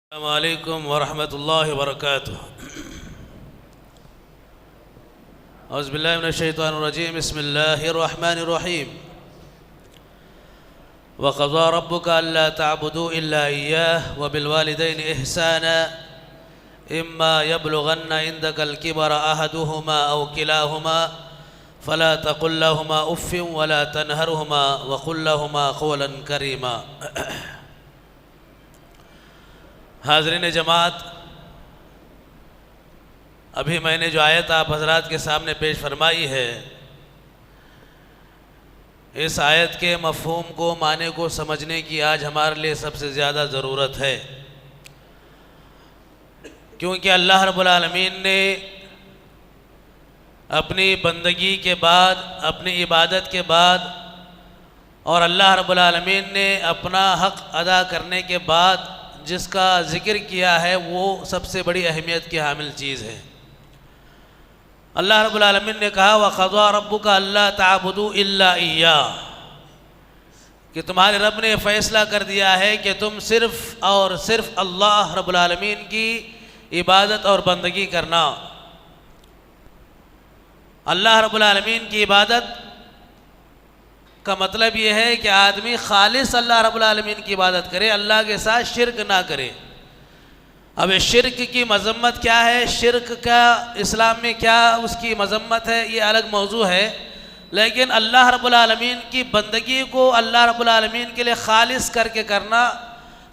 अस्सलामु अलैकुम वरहमतुल्लाहि वबरकातुहू। औज़ु बिल्लाहि मिनश शैतानिर रजीम। बिस्मिल्लाहिर रहमानिर रहीम। व क़ज़ा रब्बुका अल्ला तअबुदू इल्ला इय्याहु व बिल वालिदैनि इहसाना इम्मा यब्लुगन्ना इंदकल किबरा अहदुहुमा औ किलाहुमा फला तक़ुल लहुमा उफ़्फ़िन व ला तनहरहुमा व क़ुल लहुमा क़ौलन करीमा। हाज़रीन जमात, अभी मैंने जो आयत आप हज़रात के सामने पेश फरमाई है, इस आयत के मफ़हूम को, माने को समझने की आज हमारे लिए सबसे ज़्यादा ज़रूरत है, क्योंकि अल्लाह रब्बुल आलमीन ने अपनी बंदगी के बाद, अपनी इबादत के बाद और अल्लाह रब्बुल आलमीन ने अपना हक़ अदा करने के बाद जिसका ज़िक्र किया है वो सबसे बड़ी अहमियत की हामिल चीज़ है। अल्लाह रब्बुल आलमीन ने कहा व क़ज़ा रब्बुका अल्ला तअबुदू इल्ला इय्याहु, कि तुम्हारे रब ने फ़ैसला कर दिया है कि तुम सिर्फ़ और सिर्फ़ अल्लाह रब्बुल आलमीन की इबादत और बंदगी करना। अल्लाह रब्बुल आलमीन की इबादत का मतलब ये है कि आदमी खालिस अल्लाह रब्बुल आलमीन की इबादत करे, अल्लाह के साथ शिरक ना करे। अब शिरक की मज़म्मत क्या है, शिरक का इस्लाम में क्या उसकी मज़म्मत है, ये अलग मौजू है। लेकिन अल्लाह रब्बुल आलमीन की बंदगी को अल्लाह रब्बुल आलमीन के लिए खालिस करके करना,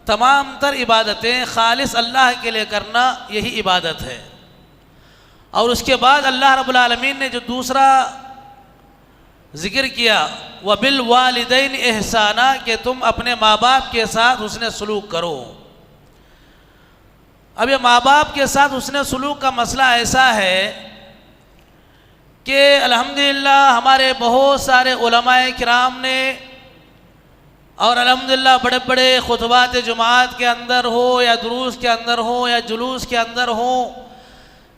तमाम तर इबादतें खालिस अल्लाह के लिए करना, यही इबादत है। और उसके बाद अल्लाह रब्बुल आलमीन ने जो दूसरा ज़िक्र किया व बिल वालिदैन एहसाना, कि तुम अपने माँ बाप के साथ उसने सलूक करो। अब ये माँ बाप के साथ उसने सलूक का मसला ऐसा है कि अल्हम्दुलिल्लाह हमारे बहुत सारे उलमाए किराम ने, और अल्हम्दुलिल्लाह बड़े बड़े खुतबात जुमात के अंदर हो या दुरूस के अंदर हो या जुलूस के अंदर हो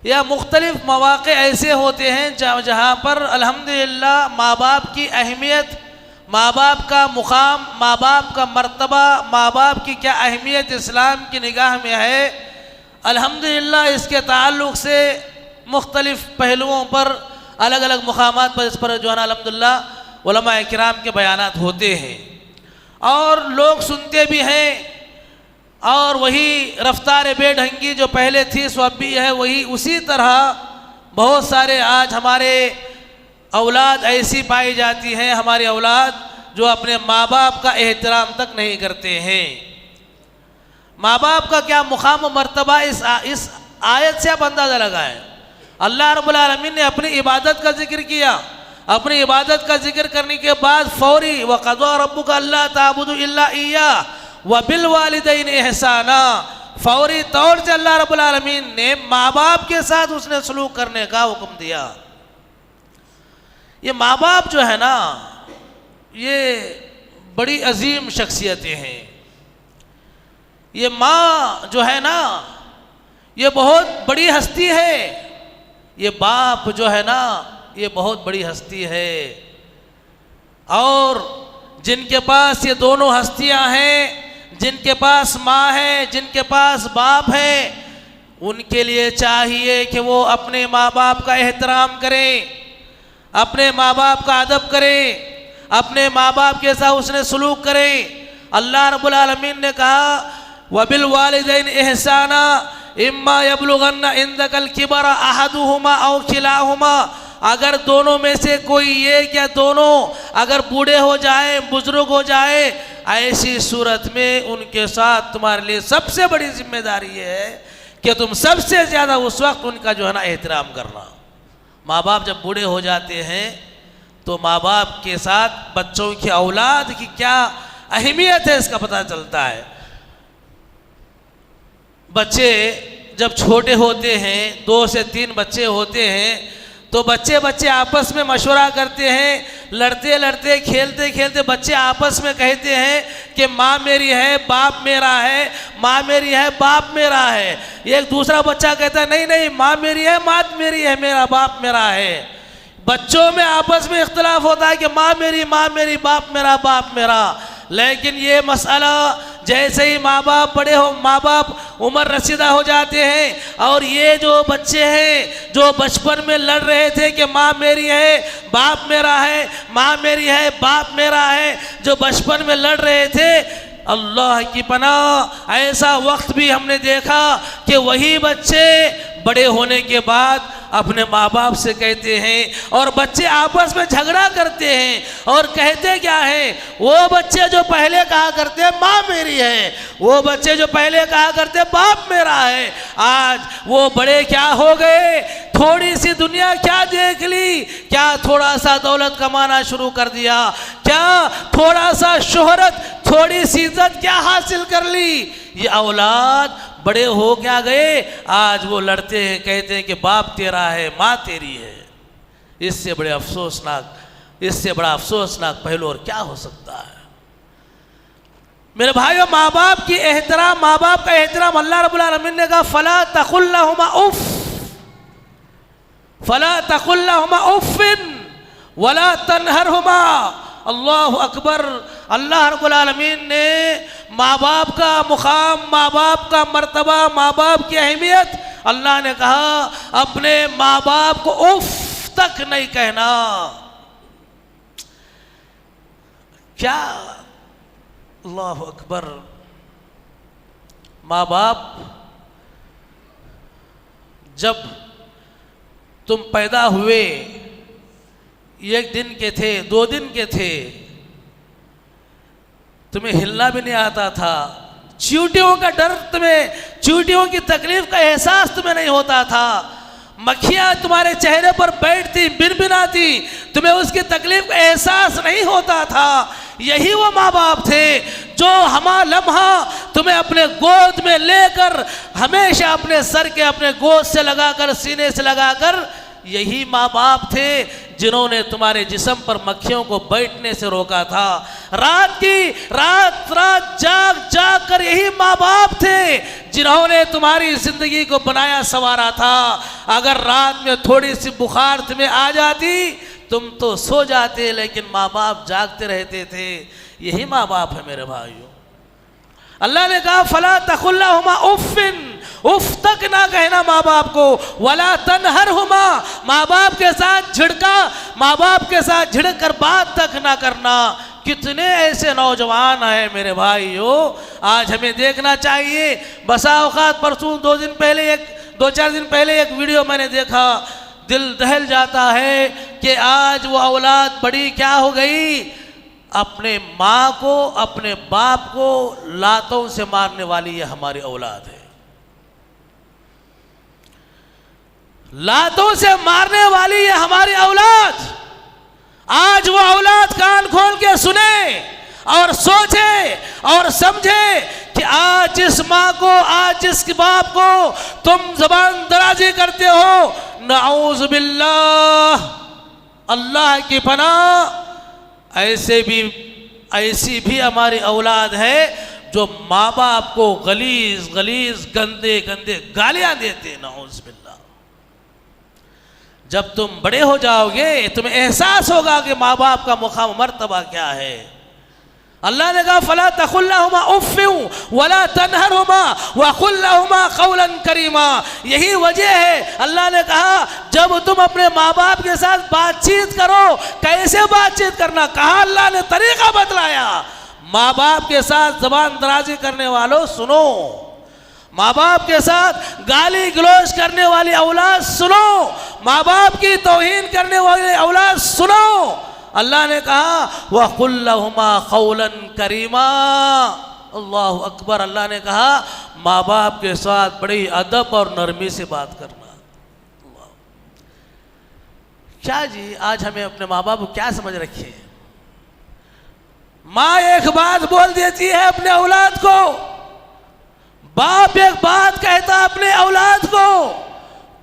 या मुख्तलिफ़ मौक़े ऐसे होते हैं जहाँ पर अल्हम्दुलिल्लाह माँ बाप की अहमियत, माँ बाप का मुकाम, माँ बाप का मर्तबा, माँ बाप की क्या अहमियत इस्लाम की निगाह में है, अल्हम्दुलिल्लाह इसके ताल्लुक़ से मुख्तलिफ़ पहलुओं पर अलग अलग मुकामात पर इस पर जो है ना अल्हम्दुलिल्लाह उलमाए किराम के बयानात होते हैं और लोग सुनते भी हैं। और वही रफ्तार बेढंगी जो पहले थी सो अब भी है वही, उसी तरह बहुत सारे आज हमारे औलाद ऐसी पाई जाती हैं, हमारी औलाद जो अपने माँ बाप का एहतराम तक नहीं करते हैं। माँ बाप का क्या मुकाम व मर्तबा इस आयत से आप अंदाज़ा लगाएं। अल्लाह रब्बुल आलमीन ने अपनी इबादत का जिक्र किया, अपनी इबादत का जिक्र करने के बाद फौरी व क़ज़ा रब्बुका अल्ला तअबुदू इल्ला इय्याहु व बिल वालिदैन एहसाना, फौरी तौर से अल्लाह रब्बुल आलमीन ने माँ बाप के साथ उसने सलूक करने का हुक्म दिया। ये माँ बाप जो है ना, ये बड़ी अजीम शख्सियतें हैं। ये माँ जो है ना, ये बहुत बड़ी हस्ती है। ये बाप जो है ना, ये बहुत बड़ी हस्ती है। और जिनके पास ये दोनों हस्तियाँ हैं, जिनके पास माँ है, जिनके पास बाप है, उनके लिए चाहिए कि वो अपने माँ बाप का एहतराम करें, अपने माँ बाप का अदब करें, अपने माँ बाप के साथ उसने सलूक करें। अल्लाह रब्बुल आलमीन ने कहा व बिल वालिदैन एहसाना इम्मा यब्लुगन्ना इंदकल किबरा अहदुहुमा औ किलाहुमा, अगर दोनों में से कोई एक या दोनों अगर बूढ़े हो जाए, बुजुर्ग हो जाए, ऐसी सूरत में उनके साथ तुम्हारे लिए सबसे बड़ी जिम्मेदारी ये है कि तुम सबसे ज़्यादा उस वक्त उनका जो है ना एहतराम करना। माँ बाप जब बूढ़े हो जाते हैं तो माँ बाप के साथ बच्चों की, औलाद की क्या अहमियत है इसका पता चलता है। बच्चे जब छोटे होते हैं, 2 से 3 बच्चे होते हैं, तो बच्चे आपस में मशवरा करते हैं, लड़ते लड़ते खेलते खेलते बच्चे आपस में कहते हैं कि माँ मेरी है, बाप मेरा है, माँ मेरी है, बाप मेरा है। एक दूसरा बच्चा कहता है नहीं नहीं, माँ मेरी है, बाप मेरी है, मेरा बाप मेरा है। बच्चों में आपस में इख्तलाफ होता है कि माँ मेरी, बाप मेरा, बाप मेरा। लेकिन ये मसला जैसे ही माँ बाप बड़े हो, माँ बाप उम्र रसीदा हो जाते हैं और ये जो बच्चे हैं जो बचपन में लड़ रहे थे कि माँ मेरी है बाप मेरा है, माँ मेरी है बाप मेरा है, जो बचपन में लड़ रहे थे, अल्लाह की पनाह ऐसा वक्त भी हमने देखा कि वही बच्चे बड़े होने के बाद अपने माँ बाप से कहते हैं और बच्चे आपस में झगड़ा करते हैं और कहते क्या है, वो बच्चे जो पहले कहा करते हैं माँ मेरी है, वो बच्चे जो पहले कहा करते बाप मेरा है, आज वो बड़े क्या हो गए, थोड़ी सी दुनिया क्या देख ली, क्या थोड़ा सा दौलत कमाना शुरू कर दिया, क्या थोड़ा सा शोहरत, थोड़ी सी इज्जत क्या हासिल कर ली। ये औलाद बड़े हो क्या गए, आज वो लड़ते हैं, कहते हैं कि बाप तेरा है माँ तेरी है। इससे बड़े अफसोसनाक, इससे बड़ा अफसोसनाक पहलू और क्या हो सकता है। मेरे भाइयों, माँ बाप की एहतराम, माँ बाप का एहतराम अल्लाह रब्बुल आलमीन ने कहा फला तकुल लहुमा उफ, फला तकुल लहुमा उफ्फिन वला तनहरहुमा। अल्लाह अकबर। अल्लाह रब्बुल आलमीन ने माँ बाप का मुकाम, माँ बाप का मर्तबा, माँ बाप की अहमियत, अल्लाह ने कहा अपने माँ बाप को उफ तक नहीं कहना। क्या, अल्लाह अकबर। माँ बाप जब तुम पैदा हुए, एक दिन के थे, 2 दिन के थे, तुम्हें हिलना भी नहीं आता था, चींटियों का डर तुम्हें, चींटियों की तकलीफ का एहसास तुम्हें नहीं होता था, मक्खियां तुम्हारे चेहरे पर बैठती बिनबिनाती, तुम्हें उसकी तकलीफ का एहसास नहीं होता था। यही वो माँ बाप थे जो हमा लम्हा तुम्हें अपने गोद में लेकर हमेशा अपने सर के अपने गोद से लगाकर, सीने से लगाकर, यही माँ बाप थे जिन्होंने तुम्हारे जिस्म पर मक्खियों को बैठने से रोका था। रात की रात रात जाग जाग कर यही माँ बाप थे जिन्होंने तुम्हारी जिंदगी को बनाया संवारा था। अगर रात में थोड़ी सी बुखार तुम्हें आ जाती, तुम तो सो जाते, लेकिन माँ बाप जागते रहते थे। यही माँ बाप है मेरे भाइयों। अल्लाह ने कहा फला तकुल लहुमा उफ्फिन, उफ तक ना कहना माँ बाप को, वला तनहरहुमा, माँ बाप के साथ झिड़का, माँ बाप के साथ झिड़क कर बात तक ना करना। कितने ऐसे नौजवान हैं मेरे भाइयों, आज हमें देखना चाहिए। बसा औकात परसों 2-4 दिन पहले एक वीडियो मैंने देखा, दिल दहल जाता है कि आज वो औलाद बड़ी क्या हो गई, अपने माँ को, अपने बाप को लातों से मारने वाली ये हमारी औलाद है। लातों से मारने वाली ये हमारी औलाद। आज वो औलाद कान खोल के सुने और सोचे और समझे कि आज जिस माँ को, आज जिस बाप को तुम जबान दराजी करते हो, नऊज़ बिल्लाह, अल्लाह की पनाह, ऐसी भी हमारी औलाद है जो माँ बाप को गलीज गलीज गंदे गंदे गालियां देते। नऊज़ बिल्लाह। जब तुम बड़े हो जाओगे तुम्हें एहसास होगा कि माँ बाप का मुकाम मर्तबा क्या है। अल्लाह ने कहा फला तकुल लहुमा उफ्फिन वला तनहरहुमा वकुल लहुमा कौलन करीमा। यही वजह है अल्लाह ने कहा जब तुम अपने माँ बाप के साथ बातचीत करो, कैसे बातचीत करना, कहा अल्लाह ने तरीका बतलाया। माँ बाप के साथ जबान दराजी करने वालों सुनो, माँ बाप के साथ गाली गलौज करने वाली औलाद सुनो, माँ बाप की तौहीन करने वाली औलाद सुनो। अल्लाह ने कहा वकुल लहुमा कौलन करीमा। अल्लाह अकबर। अल्लाह ने कहा माँ बाप के साथ बड़ी अदब और नरमी से बात करना। क्या जी, आज हमें अपने माँ बाप को क्या समझ रखे हैं। माँ एक बात बोल देती है अपने औलाद को, बाप एक बात कहता अपने औलाद को।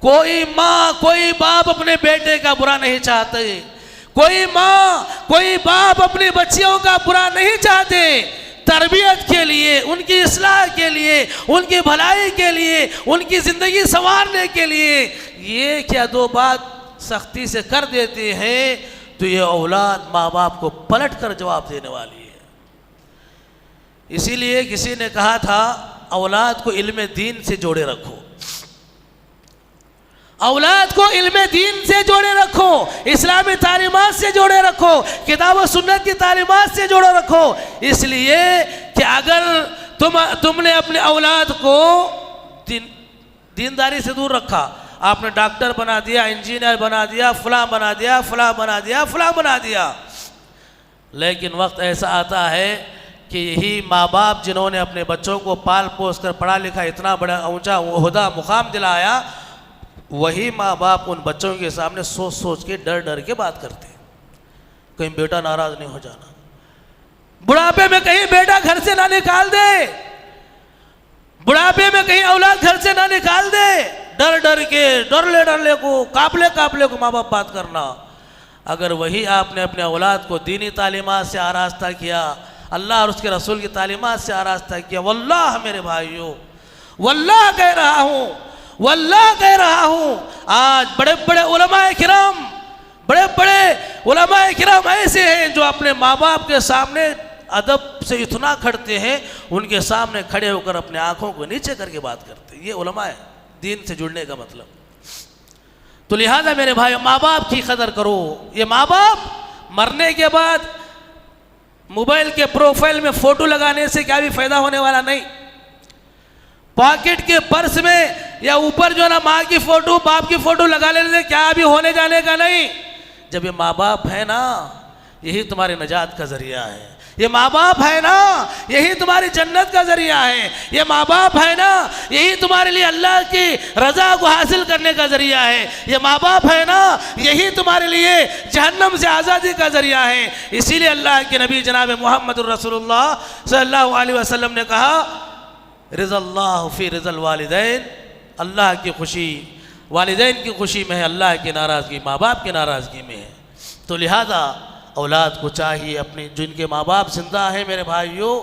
कोई माँ कोई बाप अपने बेटे का बुरा नहीं चाहते, कोई माँ कोई बाप अपनी बच्चियों का बुरा नहीं चाहते। तरबियत के लिए, उनकी इस्लाह के लिए, उनकी भलाई के लिए, उनकी ज़िंदगी संवारने के लिए ये क्या दो बात सख्ती से कर देते हैं तो ये औलाद माँ बाप को पलट कर जवाब देने वाली है। इसीलिए किसी ने कहा था औलाद को इल्म दीन से जोड़े रखो, औलाद को इल्म दीन से जोड़े रखो, इस्लामी तालीमात से जोड़े रखो, किताब व सुन्नत की तालीमात से जोड़े रखो। इसलिए कि अगर तुमने अपने औलाद को दीनदारी से दूर रखा, आपने डॉक्टर बना दिया, इंजीनियर बना दिया, फलां बना दिया, फलां बना दिया, फलां बना दिया, लेकिन वक्त ऐसा आता है कि यही माँ बाप जिन्होंने अपने बच्चों को पाल पोस कर पढ़ा लिखा इतना बड़ा ऊंचा ओहदा मुकाम दिलाया, वही माँ बाप उन बच्चों के सामने सोच सोच के डर डर के बात करते हैं, कहीं बेटा नाराज नहीं हो जाना, बुढ़ापे में कहीं बेटा घर से ना निकाल दे, बुढ़ापे में कहीं औलाद घर से ना निकाल दे, डर डर के डरले को कापले को माँ बाप बात करना। अगर वही आपने अपने औलाद को दीनी तालीमात से आरास्ता किया, अल्लाह और उसके रसूल की तालीमात से आरास्ता किया, वल्लाह मेरे भाइयों, वल्लाह कह रहा हूँ, वल्लाह कह रहा हूँ, आज बड़े बड़े उलमाए किराम, बड़े बड़े उलमाए किराम ऐसे हैं जो अपने माँ बाप के सामने अदब से इतना खड़ते हैं, उनके सामने खड़े होकर अपने आँखों को नीचे करके बात करते हैं। ये उलमा है, दीन से जुड़ने का मतलब। तो लिहाजा मेरे भाई, माँ बाप की कदर करो। ये माँ बाप मरने के बाद मोबाइल के प्रोफाइल में फ़ोटो लगाने से क्या भी फ़ायदा होने वाला नहीं, पॉकेट के पर्स में या ऊपर जो ना माँ की फ़ोटो बाप की फ़ोटो लगा लेने से क्या भी होने जाने का नहीं। जब ये माँ बाप है ना, यही तुम्हारी नजात का ज़रिया है, ये माँ बाप है ना, यही तुम्हारी जन्नत का ज़रिया है, ये माँ बाप है ना, यही तुम्हारे लिए अल्लाह की रज़ा को हासिल करने का ज़रिया है, ये माँ बाप है ना, यही तुम्हारे लिए जहन्नम से आज़ादी का ज़रिया है। इसीलिए अल्लाह के नबी जनाब मुहम्मदुर रसूलुल्लाह सल्लल्लाहु अलैहि वसल्लम ने कहा, रिज़ल्लाहु फ़ी रिज़ल वालिदैन, अल्लाह की खुशी वालिदैन की खुशी में है, अल्लाह की नाराज़गी माँ बाप की नाराज़गी में है। तो लिहाजा औलाद को चाहिए, अपने जिनके माँ बाप ज़िंदा हैं मेरे भाइयों,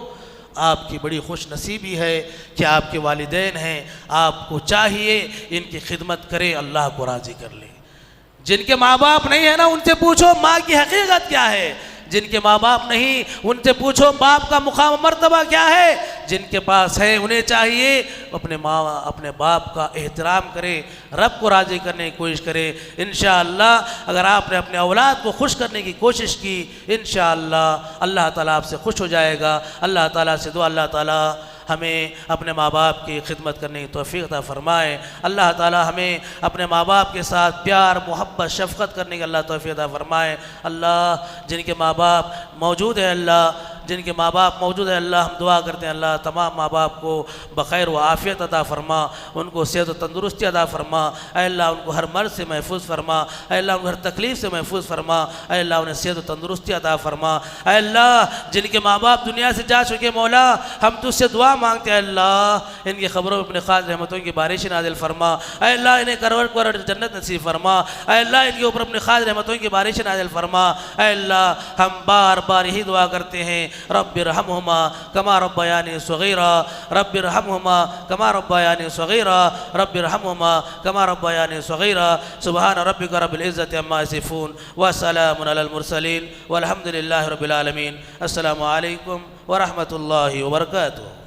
आपकी बड़ी खुश नसीबी है कि आपके वालिदैन हैं, आपको चाहिए इनकी खिदमत करें, अल्लाह को राज़ी कर ले। जिनके माँ बाप नहीं है ना, उनसे पूछो माँ की हकीकत क्या है, जिनके माँ बाप नहीं उनसे पूछो बाप का मुकाम मर्तबा क्या है। जिनके पास है उन्हें चाहिए अपने माँ अपने बाप का एहतराम करें, रब को राज़ी करने की कोशिश करें। इंशाअल्लाह अगर आपने अपने औलाद को खुश करने की कोशिश की, इंशाअल्लाह अल्लाह ताला आपसे खुश हो जाएगा। अल्लाह ताला से दुआ, अल्लाह ताला हमें अपने माँ बाप की खिदमत करने की तौफीक अता फ़रमाए। अल्लाह ताला हमें अपने माँ बाप के साथ प्यार मोहब्बत शफ़क़त करने की अल्लाह तौफीक अता फ़रमाए। अल्लाह जिनके माँ बाप मौजूद है, अल्लाह जिनके माँ बाप मौजूद है, अल्लाह हम दुआ करते हैं अल्लाह तमाम माँ बाप को बख़ैर व आफ़ियत अता फ़रमा, उनको सेहत व तंदुरुस्ती अता फ़रमा। अल्लाह उनको हर मर्ज़ से महफूज फ़रमा, अल्लाह उनको हर तकलीफ़ से महफूज फ़रमा, अल्लाह उन्हें सेहत व तंदुरुस्ती अता फ़रमा। अल्लाह जिनके माँ बाप दुनिया से जा चुके मौला, हम तुझसे दुआ मांगते हैं अल्लाह इनकी ख़बरों में अपने ख़ास रहमतों की बारिश नाज़िल फ़रमा। अल्लाह इन्हें करवट जन्नत नसीब फ़रमा। अल्लाह इनके ऊपर अपने ख़ास रहमतों की बारिश नाज़िल फ़रमा। अल्लाह हम बार बार यही दुआ करते हैं, रब्बिरहमहुमा कमा रब्बयानी सग़ीरा, रब्बिरहमहुमा कमा रब्बयानी सग़ीरा, रब्बिरहमहुमा कमा रब्बयानी सग़ीरा। सुबहान रब्बिका रब्बिल इज़्ज़ति अम्मा यसिफ़ून व सलामुन अलल मुरसलीन वल्हम्दुलिल्लाहि रब्बिल आलमीन। अस्सलामु अलैकुम व रहमतुल्लाहि व बरकातुहू।